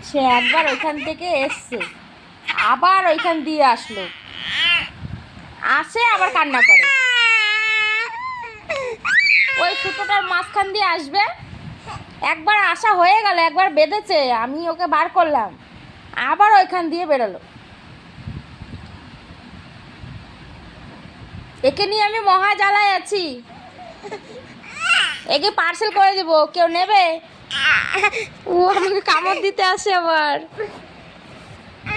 সে একবার ওইখান থেকে এসছে, আবার ওইখান দিয়ে আসলো, আসে আবার কান্না করে। ওই সুতোটার মাঝখান দিয়ে আসবে, একবার আসা হয়ে গেল, একবার বেঁধেছে, আমি ওকে বার করলাম, আবার ওইখান দিয়ে বেরোলো। একে নিয়ে আমি মহা জ্বালায় আছি। একে পার্সেল করে দেব, কেউ নেবে? ও আমাকে কামড় দিতে আসে আবার।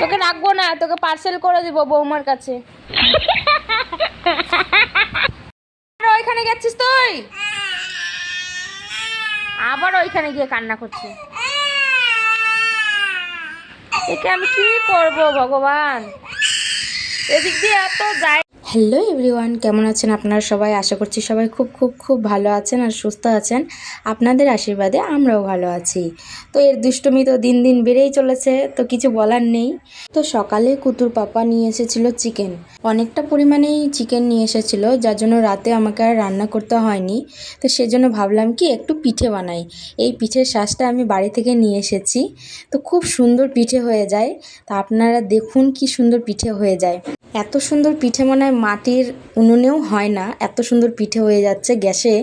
তোকে রাখবো না, তোকে পার্সেল করে দিব বৌমার কাছে। ওইখানে গেছিস তুই, আবার ওইখানে গিয়ে কান্না করছে। একে আমি কি করব ভগবান, এদিক দিয়ে এত যায়। হ্যালো এভরিওয়ান, কেমন আছেন আপনারা সবাই? আশা করছি সবাই খুব খুব খুব ভালো আছেন আর সুস্থ আছেন। আপনাদের আশীর্বাদে আমরাও ভালো আছি। তো এর দুষ্টুমি তো দিন দিন বেড়েই চলেছে, তো কিছু বলার নেই। তো সকালে কুতুর পাপা নিয়ে এসেছিল চিকেন, অনেকটা পরিমাণেই চিকেন নিয়ে এসেছিল, যার জন্য রাতে আমাকে আর রান্না করতে হয়নি। তো সেজন্য ভাবলাম কি একটু পিঠে বানাই। এই পিঠের শাঁসটা আমি বাড়ি থেকে নিয়ে এসেছি, তো খুব সুন্দর পিঠে হয়ে যায়। তা আপনারা দেখুন কি সুন্দর পিঠে হয়ে যায়। এত সুন্দর পিঠে মনে হয় মাটির উনুনেও হয় না, এত সুন্দর পিঠে হয়ে যাচ্ছে গ্যাসে।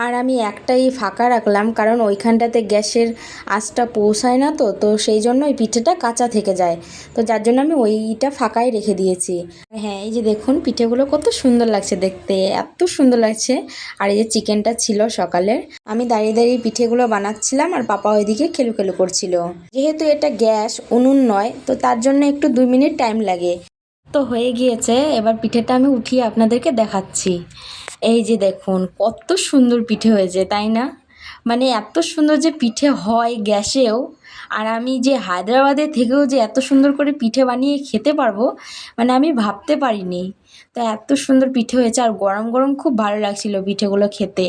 আর আমি একটাই ফাঁকা রাখলাম, কারণ ওইখানটাতে গ্যাসের আঁচটা পৌঁছায় না, তো সেই জন্য ওই পিঠেটা কাঁচা থেকে যায়। তো যার জন্য আমি ওইটা ফাঁকাই রেখে দিয়েছি। হ্যাঁ, এই যে দেখুন পিঠেগুলো কত সুন্দর লাগছে দেখতে, এত সুন্দর লাগছে। আর এই যে চিকেনটা ছিল সকালের, আমি দাঁড়িয়ে দাঁড়িয়ে পিঠেগুলো বানাচ্ছিলাম আর পাপা ওইদিকে খেলু খেলু করছিল। যেহেতু এটা গ্যাস উনুন নয়, তো তার জন্য একটু 2 মিনিট টাইম লাগে। তো হয়ে গিয়েছে, এবার পিঠেটা আমি উঠিয়ে আপনাদেরকে দেখাচ্ছি। এই যে দেখুন কত সুন্দর পিঠে হয়েছে, তাই না? মানে এত সুন্দর যে পিঠে হয় গ্যাসেও, আর আমি যে হায়দ্রাবাদে থেকেও যে এত সুন্দর করে পিঠে বানিয়ে খেতে পারবো, মানে আমি ভাবতে পারিনি। তো এত সুন্দর পিঠে হয়েছে, আর গরম গরম খুব ভালো লাগছিল পিঠেগুলো খেতে।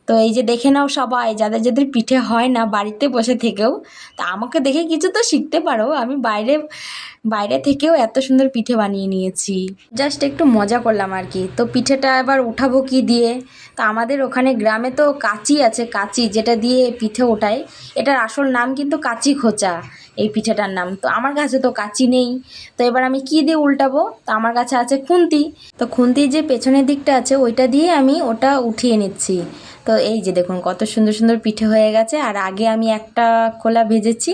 তো এই যে দেখে নাও সবাই, যাদের যাদের পিঠে হয় না বাড়িতে বসে থেকেও, তা আমাকে দেখে কিছু তো শিখতে পারো। আমি বাইরে থেকেও এত সুন্দর পিঠে বানিয়ে নিয়েছি, জাস্ট একটু মজা করলাম আর কি। তো পিঠেটা এবার উঠাবো কি দিয়ে? তো আমাদের ওখানে গ্রামে তো কাঁচি আছে, কাঁচি যেটা দিয়ে পিঠে ওঠায়। এটার আসল নাম কিন্তু কাঁচি খোঁচা, এই পিঠেটার নাম। তো আমার কাছে তো কাঁচি নেই, তো এবার আমি কি দিয়ে উল্টাবো? তো আমার কাছে আছে খুন্তি। তো খুন্তির যে পেছনের দিকটা আছে ওইটা দিয়ে আমি ওটা উঠিয়ে নিচ্ছি। তো এই যে দেখুন কত সুন্দর সুন্দর পিঠে হয়ে গেছে। আর আগে আমি একটা খোলা ভেজেছি,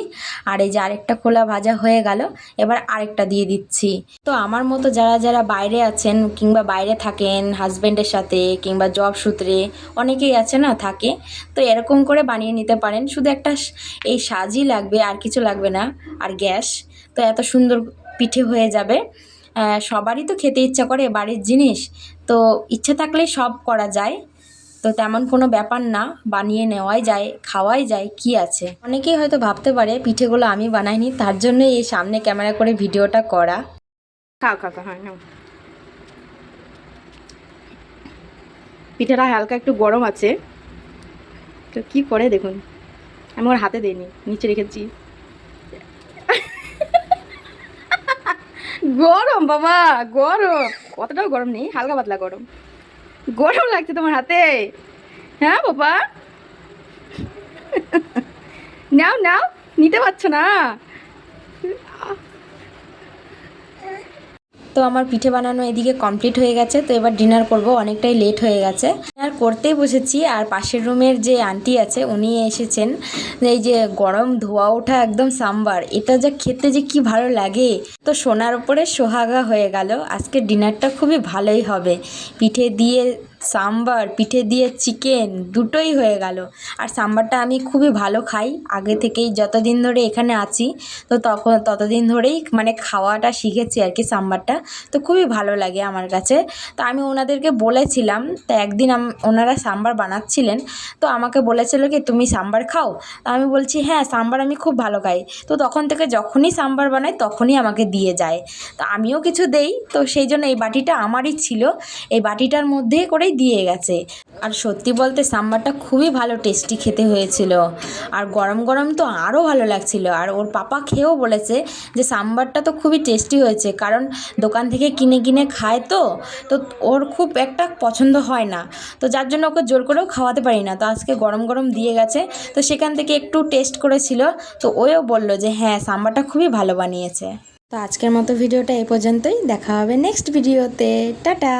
আর এই যে আরেকটা খোলা ভাজা হয়ে গেল, এবার আরেকটা দিয়ে দিচ্ছি। তো আমার মতো যারা যারা বাইরে আছেন কিংবা বাইরে থাকেন হাজব্যান্ডের সাথে কিংবা জব সূত্রে, অনেকেই আছে না থাকে, তো এরকম করে বানিয়ে নিতে পারেন। শুধু একটা এই সাজই লাগবে, আর কিছু লাগবে না, আর গ্যাস। তো এত সুন্দর পিঠে হয়ে যাবে। সবারই তো খেতে ইচ্ছা করে বাড়ির জিনিস, তো ইচ্ছা থাকলেই সব করা যায়। তো তেমন কোনো ব্যাপার না, বানিয়ে নেওয়াই যায়, খাওয়াই যায়, কি আছে। অনেকেই হয়তো ভাবতে পারে পিঠেগুলো আমি বানাইনি, তার জন্যই এই সামনে ক্যামেরা করে ভিডিওটা করা। খাও খাও খাও, হ্যাঁ নাও। পিঠেটা হালকা একটু গরম আছে, তো কি করে দেখুন, আমি ওর হাতে দিইনি, নিচে রেখেছি। গরম বাবা, গরম। কতটাও গরম নেই, হালকা পাতলা গরম। গরম লাগছে তোমার হাতে? হ্যাঁ বাবা, নাও নাও, নিতে পারছো না? তো আমার পিঠে বানানো এদিকে কমপ্লিট হয়ে গেছে। তো এবার ডিনার করব, অনেকটাই লেট হয়ে গেছে। ডিনার করতেই বসেছি, আর পাশের রুমের যে আন্টি আছে উনি এসেছেন। এই যে গরম ধোয়া ওঠা একদম সাম্বার, এটা যে খেতে যে কি ভালো লাগে। তো সোনার উপরে সোহাগা হয়ে গেল, আজকে ডিনারটা খুবই ভালোই হবে। পিঠে দিয়ে সাম্বার, পিঠে দিয়ে চিকেন, দুটোই হয়ে গেল। আর সাম্বারটা আমি খুবই ভালো খাই আগে থেকেই, যতদিন ধরে এখানে আছি, তো ততদিন ধরেই মানে খাওয়াটা শিখেছি আর কি সাম্বারটা। তো খুবই ভালো লাগে আমার কাছে। তো আমি ওনাদেরকে বলেছিলাম, তো একদিন ওনারা সাম্বার বানাচ্ছিলেন, তো আমাকে বলেছিল কি তুমি সাম্বার খাও? তো আমি বলছি হ্যাঁ সাম্বার আমি খুব ভালো খাই। তো তখন থেকে যখনই সাম্বার বানাই তখনই আমাকে দিয়ে যায়, তো আমিও কিছু দেই। তো সেই জন্য এই বাটিটা আমারই ছিল, এই বাটিটার মধ্যে করেই দিয়ে গেছে। আর সত্যি বলতে সাম্বারটা খুবই ভালো টেস্টি খেতে হয়েছিল, আর গরম গরম তো আরও ভালো লাগছিল। আর ওর পাপা খেয়েও বলেছে যে সাম্বারটা তো খুবই টেস্টি হয়েছে, কারণ দোকান থেকে কিনে কিনে খায় তো তো ওর খুব একটা পছন্দ হয় না, তো যার জন্য ওকে জোর করেও খাওয়াতে পারি না। তো আজকে গরম গরম দিয়ে গেছে, তো সেখান থেকে একটু টেস্ট করেছিল, তো ওও বললো যে হ্যাঁ সাম্বারটা খুবই ভালো বানিয়েছে। তো আজকের মতো ভিডিওটা এই পর্যন্তই, দেখা হবে নেক্সট ভিডিওতে। টাটা।